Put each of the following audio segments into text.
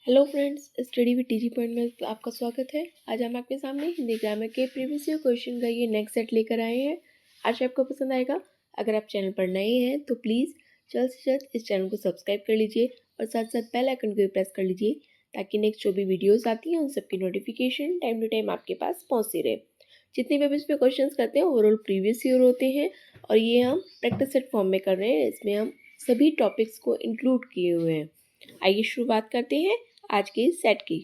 Hello friends, study with TG point में आपका स्वागत है। आज हम आपके सामने हिंदी ग्रामर के प्रीवियस ईयर क्वेश्चन का ये नेक्स्ट सेट लेकर आए हैं। आशा आपको पसंद आएगा। अगर आप चैनल पर नए हैं तो प्लीज़ जल्द से जल्द इस चैनल को सब्सक्राइब कर लीजिए और साथ साथ बेल आइकन को भी प्रेस कर लीजिए ताकि नेक्स्ट जो भी वीडियोस आती हैं उन सबकी नोटिफिकेशन टाइम टू टाइम आपके पास पहुँचती रहे। जितने भी अब इस पर क्वेश्चन करते हैं ओवरऑल प्रीवियस ईयर होते हैं और ये हम प्रैक्टिस सेट फॉर्म में कर रहे हैं। इसमें हम सभी टॉपिक्स को इंक्लूड किए हुए हैं। आइए शुरुआत करते हैं आज के सेट की।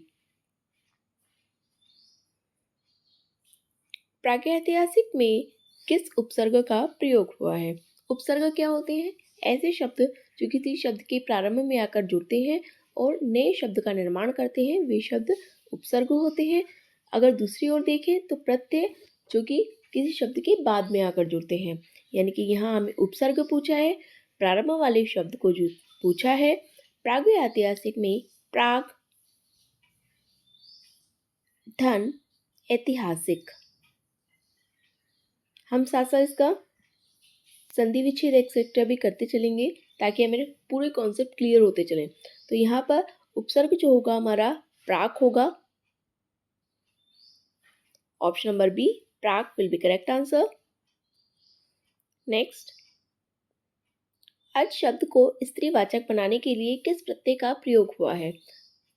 प्रागैतिहासिक में किस उपसर्ग का प्रयोग हुआ है? उपसर्ग क्या होते हैं? ऐसे शब्द जो किसी शब्द के प्रारंभ में आकर जुड़ते हैं और नए शब्द का निर्माण करते हैं, वे शब्द उपसर्ग होते हैं। अगर दूसरी ओर देखें तो प्रत्यय जो कि किसी शब्द के बाद में आकर जुड़ते हैं, यानी कि यहाँ हमें उपसर्ग पूछा है, प्रारंभ वाले शब्द को जो पूछा है। प्रागैतिहासिक में प्राग, धन, ऐतिहासिक। हम साथ साथ इसका संधि विच्छेद एक्सेट्रा भी करते चलेंगे ताकि हमें पूरे कॉन्सेप्ट क्लियर होते चलें। तो यहाँ पर उपसर्ग जो होगा हमारा प्राक होगा। ऑप्शन नंबर बी, प्राक will be correct answer. Next, अज शब्द को स्त्रीवाचक बनाने के लिए किस प्रत्यय का प्रयोग हुआ है?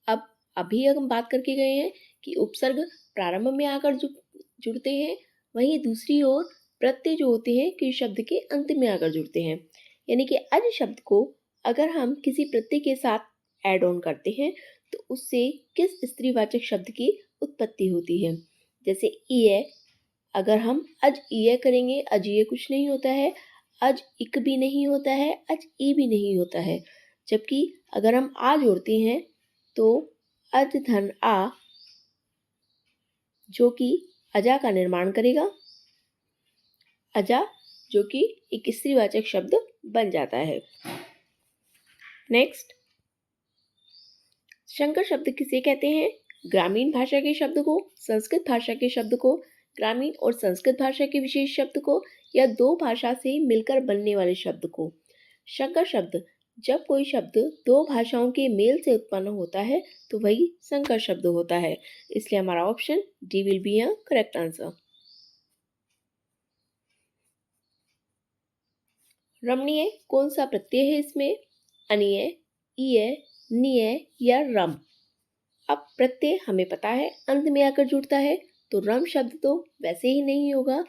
अब अभी हम बात करके गए हैं कि उपसर्ग प्रारंभ में आकर जुड़ते हैं, वहीं दूसरी ओर प्रत्यय जो होते हैं किसी शब्द के अंत में आकर जुड़ते हैं। यानी कि अज शब्द को अगर हम किसी प्रत्यय के साथ ऐड ऑन करते हैं तो उससे किस स्त्रीवाचक शब्द की उत्पत्ति होती है? जैसे ईय, अगर हम अज ईय करेंगे, अजीय कुछ नहीं होता है, अज इक भी नहीं होता है, अज ई भी नहीं होता है। जबकि अगर हम आ जोड़ते हैं तो अज धन आ जो कि अजा का निर्माण करेगा, अजा जो कि एक स्त्रीवाचक शब्द बन जाता है। नेक्स्ट, संकर शब्द किसे कहते हैं? ग्रामीण भाषा के शब्द को, संस्कृत भाषा के शब्द को, ग्रामीण और संस्कृत भाषा के विशेष शब्द को, या दो भाषा से मिलकर बनने वाले शब्द को। संकर शब्द, जब कोई शब्द दो भाषाओं के मेल से उत्पन्न होता है तो वही संकर शब्द होता है। इसलिए हमारा option D will be a correct answer. रमणीय कौन सा प्रत्यय है इसमें? अनीय, ईय, नीय या रम? अब प्रत्यय हमें पता है अंत में आकर जुड़ता है, तो रम शब्द तो वैसे ही नहीं होगा।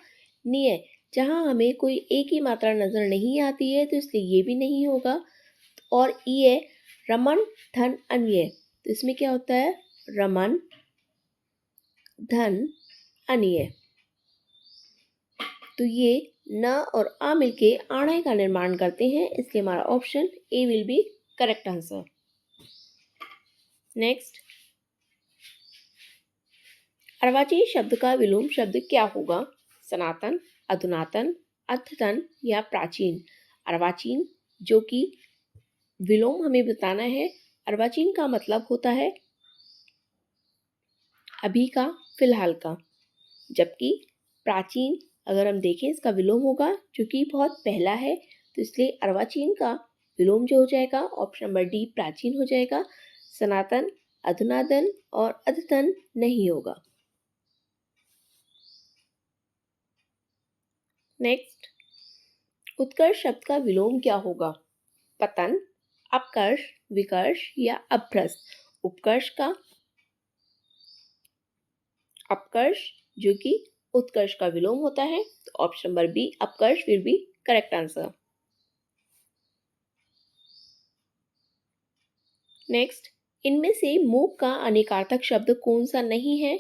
नीय, जहाँ हमें कोई एक ही मात्रा नजर नहीं आती है तो इसलिए ये भी नहीं होगा। और ईय, रमन, धन, अन्य, तो इसमें क्या होता है? रमन, धन, अन्य। तो ये न और आ मिलके आणय का निर्माण करते हैं, इसलिए हमारा option A will be correct answer. Next, अर्वाचीन शब्द का विलोम शब्द क्या होगा? सनातन, अधुनातन, अद्यतन या प्राचीन? अर्वाचीन जो कि विलोम हमें बताना है, अर्वाचीन का मतलब होता है अभी का, फिलहाल का। जबकि प्राचीन अगर हम देखें इसका विलोम होगा जो कि बहुत पहला है, तो इसलिए अर्वाचीन का विलोम जो हो जाएगा ऑप्शन नंबर डी प्राचीन हो जाएगा। सनातन, अधुनातन और अद्यतन नहीं होगा। नेक्स्ट, उत्कर्ष शब्द का विलोम क्या होगा? पतन, अपकर्ष, विकर्ष या अभ्रष्ट? उपकर्ष का अपकर्ष जो कि उत्कर्ष का विलोम होता है, तो ऑप्शन नंबर बी अपकर्ष will be correct answer. Next, इनमें से मूक का अनेकार्थक शब्द कौन सा नहीं है?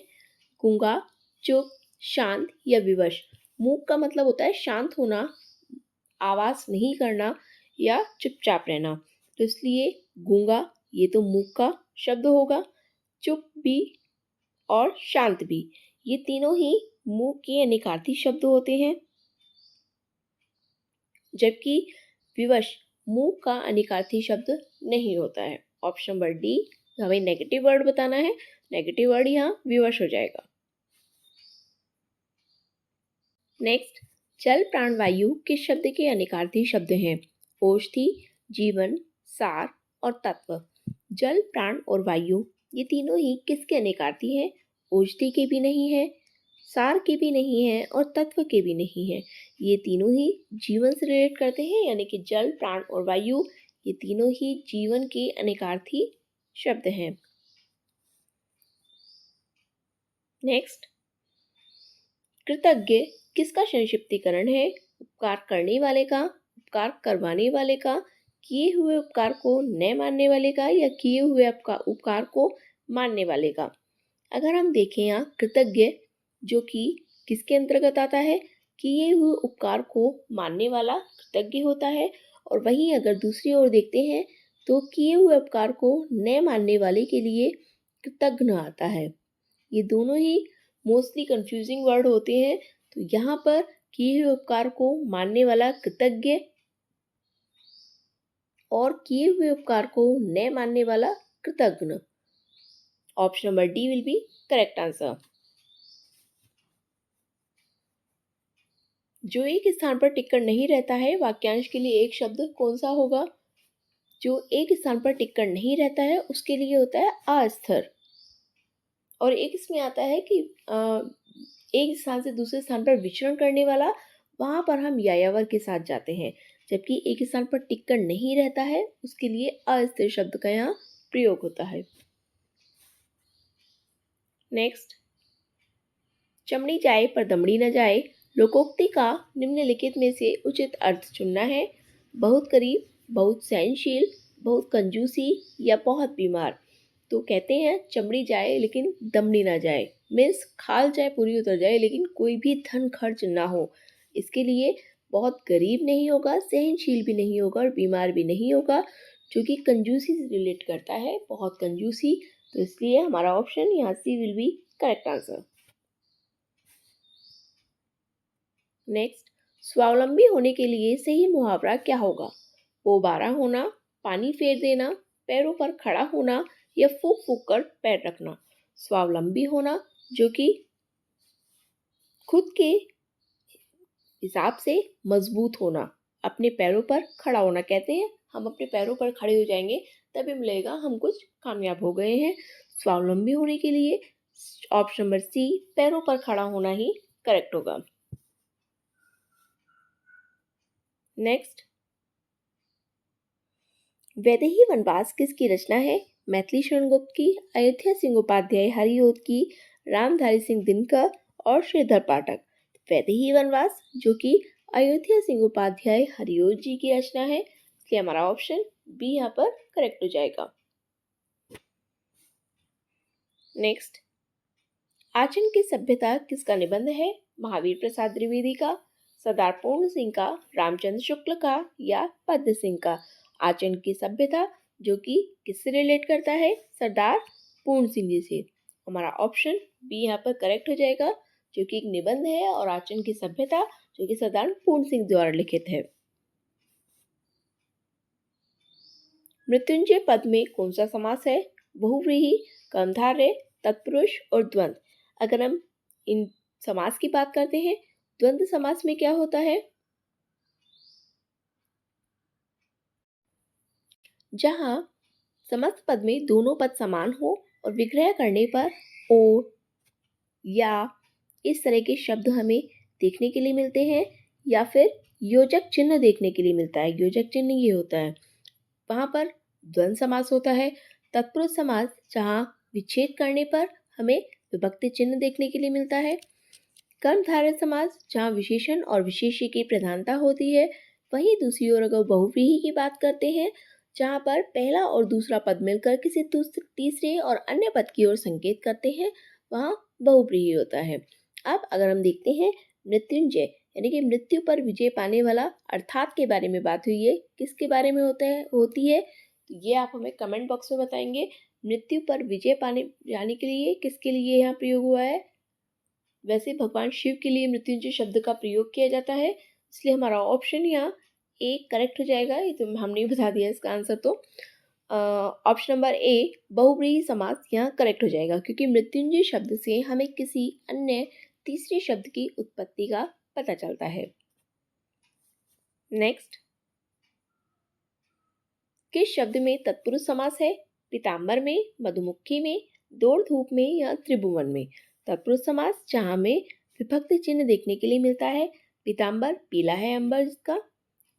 गूंगा, चुप, शांत या विवश? मूक का मतलब होता है शांत होना, आवाज नहीं करना या चुपचाप रहना, तो इसलिए गूंगा ये तो मूक का शब्द होगा। चुप भी और शांत भी, ये तीनों ही मूक के अनेकार्थी शब्द होते हैं। जबकि विवश मूक का अनेकार्थी शब्द नहीं होता है। ऑप्शन नंबर डी, हमें नेगेटिव वर्ड बताना है, नेगेटिव वर्ड यहाँ विवश हो जाएगा। नेक्स्ट, जल, प्राण, वायु किस शब्द के अनेकार्थी शब्द हैं? औषधि, जीवन, सार और तत्व? जल, प्राण और वायु ये तीनों ही किसके अनेकार्थी हैं? औषधि के भी नहीं है, सार के भी नहीं है और तत्व के भी नहीं है। ये तीनों ही जीवन से रिलेट करते हैं, यानी कि जल, प्राण और वायु ये तीनों ही जीवन के अनेकार्थी शब्द हैं। नेक्स्ट, कृतज्ञ किसका संक्षिप्तीकरण है? उपकार करने वाले का, उपकार करवाने वाले का, किए हुए उपकार को न मानने वाले का या किए हुए उपकार को मानने वाले का। अगर हम देखें यहाँ कृतज्ञ जो कि किसके अंतर्गत आता है? किए हुए उपकार को मानने वाला कृतज्ञ होता है। और वहीं अगर दूसरी ओर देखते हैं तो किए हुए उपकार को न मानने वाले के लिए कृतघ्न आता है। ये दोनों ही मोस्टली कंफ्यूजिंग वर्ड होते हैं। तो यहाँ पर किए हुए उपकार को मानने वाला कृतज्ञ और किए हुए उपकार को न मानने वाला कृतघ्न। Option number D will be correct answer. जो एक स्थान पर टिककर नहीं रहता है, वाक्यांश के लिए एक शब्द कौन सा होगा? जो एक स्थान पर टिककर नहीं रहता है उसके लिए होता है अस्थिर। और एक इसमें आता है कि एक स्थान से दूसरे स्थान पर विचरण करने वाला, वहां पर हम यायावर के साथ जाते हैं। जबकि एक स्थान पर टिककर नहीं रहता है उसके लिए अस्थिर शब्द का यहाँ प्रयोग होता है। नेक्स्ट, चमड़ी जाए पर दमड़ी न जाए लोकोक्ति का निम्नलिखित में से उचित अर्थ चुनना है। बहुत करीब, बहुत सहनशील, बहुत कंजूसी या बहुत बीमार। तो कहते हैं चमड़ी जाए लेकिन दमड़ी ना जाए, मीन्स खाल चाहे पूरी उतर जाए लेकिन कोई भी धन खर्च ना हो। इसके लिए बहुत गरीब नहीं होगा, सहनशील भी नहीं होगा और बीमार भी नहीं होगा, जो कि कंजूसी से रिलेट करता है, बहुत कंजूसी। तो इसलिए हमारा ऑप्शन यहाँ C will be correct answer. Next, स्वावलंबी होने के लिए सही मुहावरा क्या होगा? पोबारा होना, पानी फेर देना, पैरों पर खड़ा होना या फूक फूक कर पैर रखना। स्वावलंबी होना जो कि खुद के हिसाब से मजबूत होना, अपने पैरों पर खड़ा होना। कहते हैं हम अपने पैरों पर खड़े हो जाएंगे तभी मिलेगा हम कुछ कामयाब हो गए हैं। स्वावलंबी होने के लिए ऑप्शन नंबर सी पैरों पर खड़ा होना ही करेक्ट होगा। नेक्स्ट, वैदेही वनवास किसकी रचना है? मैथिली शरण गुप्त की, अयोध्या सिंह उपाध्याय हरिओद की, रामधारी सिंह दिनकर और श्रीधर पाठक। वैदेही वनवास जो कि अयोध्या सिंह उपाध्याय हरिओद जी की रचना है, इसलिए हमारा ऑप्शन बी यहाँ पर करेक्ट हो जाएगा। नेक्स्ट, आचरण की सभ्यता किसका निबंध है? महावीर प्रसाद द्विवेदी का, सरदार पूर्ण सिंह का, रामचंद्र शुक्ल का या पद्म सिंह का। आचरण की सभ्यता जो कि किससे रिलेट करता है? सरदार पूर्ण सिंह जी से। हमारा ऑप्शन बी यहाँ पर करेक्ट हो जाएगा, जो कि एक निबंध है और आचरण की सभ्यता जो कि सरदार पूर्ण सिंह द्वारा लिखित है। मृत्युंजय पद में कौन सा समास है? बहुव्रीहि, कर्मधारय, तत्पुरुष और द्वंद्व। अगर हम इन समास की बात करते हैं, द्वंद्व समास में क्या होता है? जहां समस्त पद में दोनों पद समान हो और विग्रह करने पर और या इस तरह के शब्द हमें देखने के लिए मिलते हैं, या फिर योजक चिन्ह देखने के लिए मिलता है। योजक चिन्ह ये होता है, वहां पर द्वंद्व समास होता है। तत्पुरुष समास जहां विच्छेद करने पर हमें विभक्ति चिन्ह देखने के लिए मिलता है। कर्मधारय समास जहां विशेषण और विशेष्य की प्रधानता होती है। वहीं दूसरी ओर अगर बहुव्रीहि की बात करते हैं, जहां पर पहला और दूसरा पद मिलकर किसी तीसरे और अन्य पद की ओर संकेत करते हैं, वहां बहुव्रीहि होता है। अब अगर हम देखते हैं मृत्युंजय यानी कि मृत्यु पर विजय पाने वाला अर्थात के बारे में बात हुई है, किसके बारे में होती है, तो ये आप हमें कमेंट बॉक्स में बताएंगे। मृत्यु पर विजय पाने जाने के लिए किसके लिए यहाँ प्रयोग हुआ है? वैसे भगवान शिव के लिए मृत्युंजय शब्द का प्रयोग किया जाता है, इसलिए हमारा ऑप्शन यहाँ ए करेक्ट हो जाएगा। ये तो हमने बता दिया इसका आंसर। तो ऑप्शन नंबर ए बहुव्रीहि समास यहाँ करेक्ट हो जाएगा, क्योंकि मृत्युंजय शब्द से हमें किसी अन्य तीसरे शब्द की उत्पत्ति का पता चलता है। नेक्स्ट, किस शब्द में तत्पुरुष समास है? पीताम्बर में, मधुमक्खी में, दौड़ धूप में या त्रिभुवन में। तत्पुरुष समास जहाँ हमें विभक्ति चिन्ह देखने के लिए मिलता है। पीताम्बर पीला है अंबर जिसका।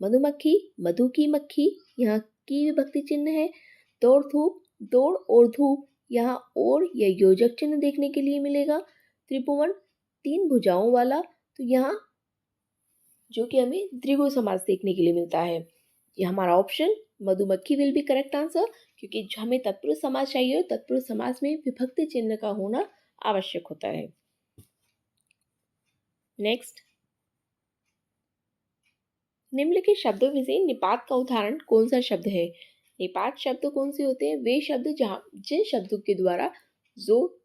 मधुमक्खी मधु की मक्खी, यहाँ की विभक्ति चिन्ह है। दौड़ धूप दौड़ और धूप, यहाँ और या योजक चिन्ह देखने के लिए मिलेगा। त्रिभुवन तीन भुजाओं वाला, तो यहाँ जो कि हमें द्विगु समास देखने के लिए मिलता है। ये हमारा ऑप्शन मधुमक्खी विल बी करेक्ट आंसर, क्योंकि हमें तत्पुरुष समास चाहिए और तत्पुरुष समास में विभक्ति चिन्ह का होना आवश्यक होता है। नेक्स्ट, निम्नलिखित शब्दों में से निपात का उदाहरण कौन सा शब्द है? निपात शब्द कौन से होते हैं? वे शब्द जहाँ जिन शब्दों के द्वारा जोर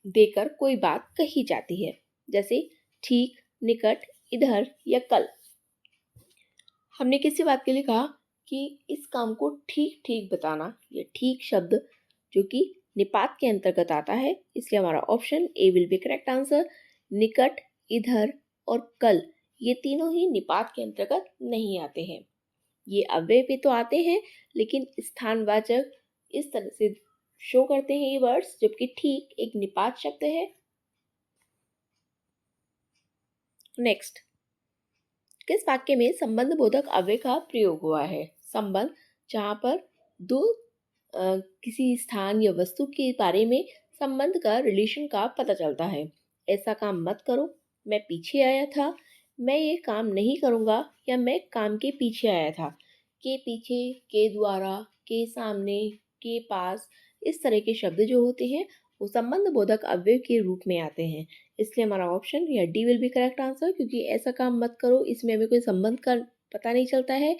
देकर कोई बात कही जाती है, जैसे ठीक, निकट, इधर या कल। हमने किसी बात के लिए कहा कि इस काम को ठीक ठीक बताना, ये ठीक शब्द जो कि निपात के अंतर्गत आता है, इसलिए हमारा option A will be correct answer. निकट, इधर और कल ये तीनों ही निपात के अंतर्गत नहीं आते हैं। ये अव्यय पे तो आते हैं, लेकिन स्थानवाचक इस तरह से शो करते हैं ये वर्ड्स, जबकि ठीक एक निपात शब्द है। नेक्स्ट, किस वाक्य में संबंध बोधक अव्यय का प्रयोग हुआ है? संबंध जहाँ पर दो किसी स्थान या वस्तु के बारे में संबंध का, रिलेशन का पता चलता है। ऐसा काम मत करो, मैं पीछे आया था, मैं ये काम नहीं करूँगा या मैं काम के पीछे आया था। के पीछे, के द्वारा, के सामने, के पास, इस तरह के शब्द जो होते हैं वो संबंध बोधक अव्यय के रूप में आते हैं। इसलिए हमारा ऑप्शन या D will be correct answer, क्योंकि ऐसा काम मत करो इसमें हमें कोई संबंध का पता नहीं चलता है।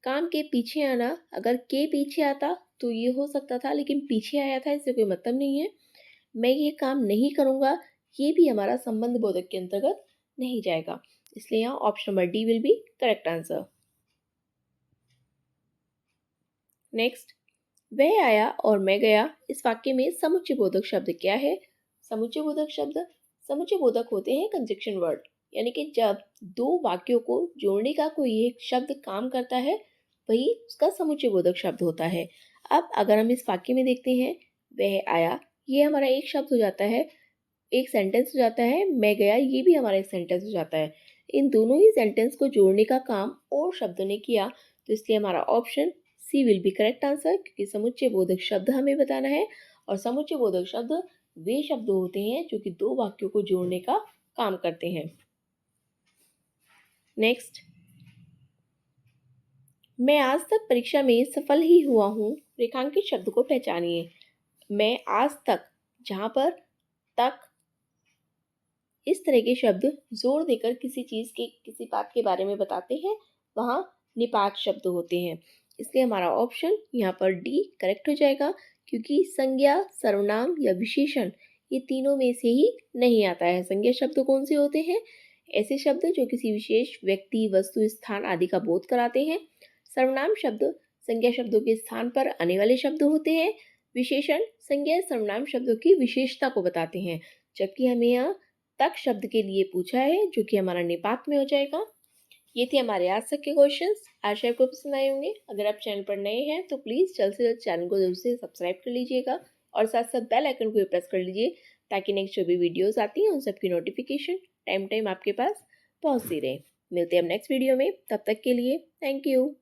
काम के पीछे आना, अगर के पीछे आता तो ये हो सकता था, लेकिन पीछे आया था इससे कोई मतलब नहीं है। मैं ये काम नहीं करूँगा, ये भी हमारा संबंध बोधक के अंतर्गत नहीं जाएगा, इसलिए यहाँ option number D will be correct answer. Next, वह आया और मैं गया, इस वाक्य में समुच्चय बोधक शब्द क्या है? समुच्चय बोधक शब्द, समुच्चय बोधक होते हैं कंजक्शन वर्ड, यानी कि जब दो वाक्यों को जोड़ने का कोई एक शब्द काम करता है वही उसका समुच्चय बोधक शब्द होता है। अब अगर हम इस वाक्य में देखते हैं, वह आया, ये हमारा एक शब्द हो जाता है, एक सेंटेंस हो जाता है। मैं गया, ये भी हमारा एक सेंटेंस हो जाता है। इन दोनों ही सेंटेंस को जोड़ने का काम और शब्दों ने किया, तो इसलिए हमारा option C will be correct answer, क्योंकि समुच्चय बोधक शब्द हमें बताना है और समुच्चय बोधक शब्द वे शब्द होते हैं जो कि दो वाक्यों को जोड़ने का काम करते हैं। नेक्स्ट, मैं आज तक परीक्षा में सफल ही हुआ हूँ, रेखांकित शब्द को पहचानिए। मैं आज तक, जहाँ पर तक इस तरह के शब्द जोर देकर किसी चीज के, किसी बात के बारे में बताते हैं, वहाँ निपात शब्द होते हैं। इसलिए हमारा ऑप्शन यहाँ पर डी करेक्ट हो जाएगा, क्योंकि संज्ञा, सर्वनाम या विशेषण ये तीनों में से ही नहीं आता है। संज्ञा शब्द कौन से होते हैं? ऐसे शब्द जो किसी विशेष व्यक्ति, वस्तु, स्थान आदि का बोध कराते हैं। सर्वनाम शब्द संज्ञा शब्दों के स्थान पर आने वाले शब्द होते हैं। विशेषण संज्ञा सर्वनाम शब्दों की विशेषता को बताते हैं, जबकि हमें यहाँ तक शब्द के लिए पूछा है जो कि हमारा निपात में हो जाएगा। ये थे हमारे आज तक के क्वेश्चंस। आशा आपको पसंद आए होंगे। अगर आप चैनल पर नए हैं तो प्लीज़ जल्द से जल्द चैनल को जरूर से सब्सक्राइब कर लीजिएगा और साथ साथ बेल आइकन को भी प्रेस कर लीजिए, ताकि नेक्स्ट जो भी वीडियोस आती हैं उन सबकी नोटिफिकेशन टाइम टाइम आपके पास पहुंचती रहे। मिलते हैं हम नेक्स्ट वीडियो में, तब तक के लिए थैंक यू।